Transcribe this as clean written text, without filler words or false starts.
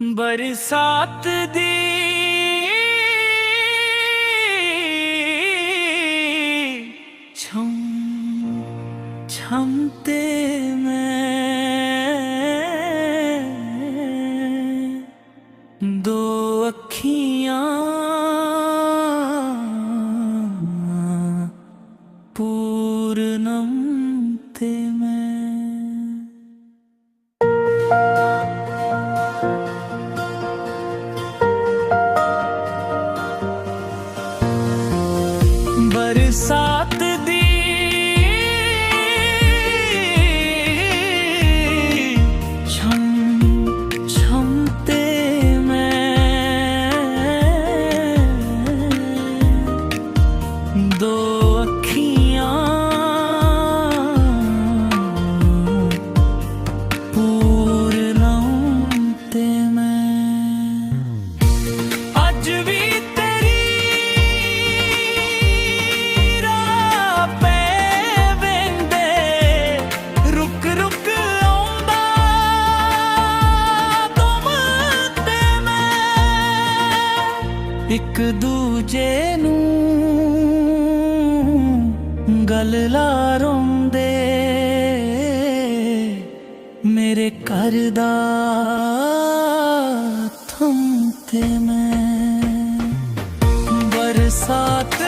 बरसात दी छम छमते मैं दो अखियां पूर्णम ते मैं। बरसात दी छम छमते मैं दो अखियां पूर्णम ते मैं। अज भी एक दूजे नूं गल ला रोंदे मेरे घर दा थम ते मैं। बरसात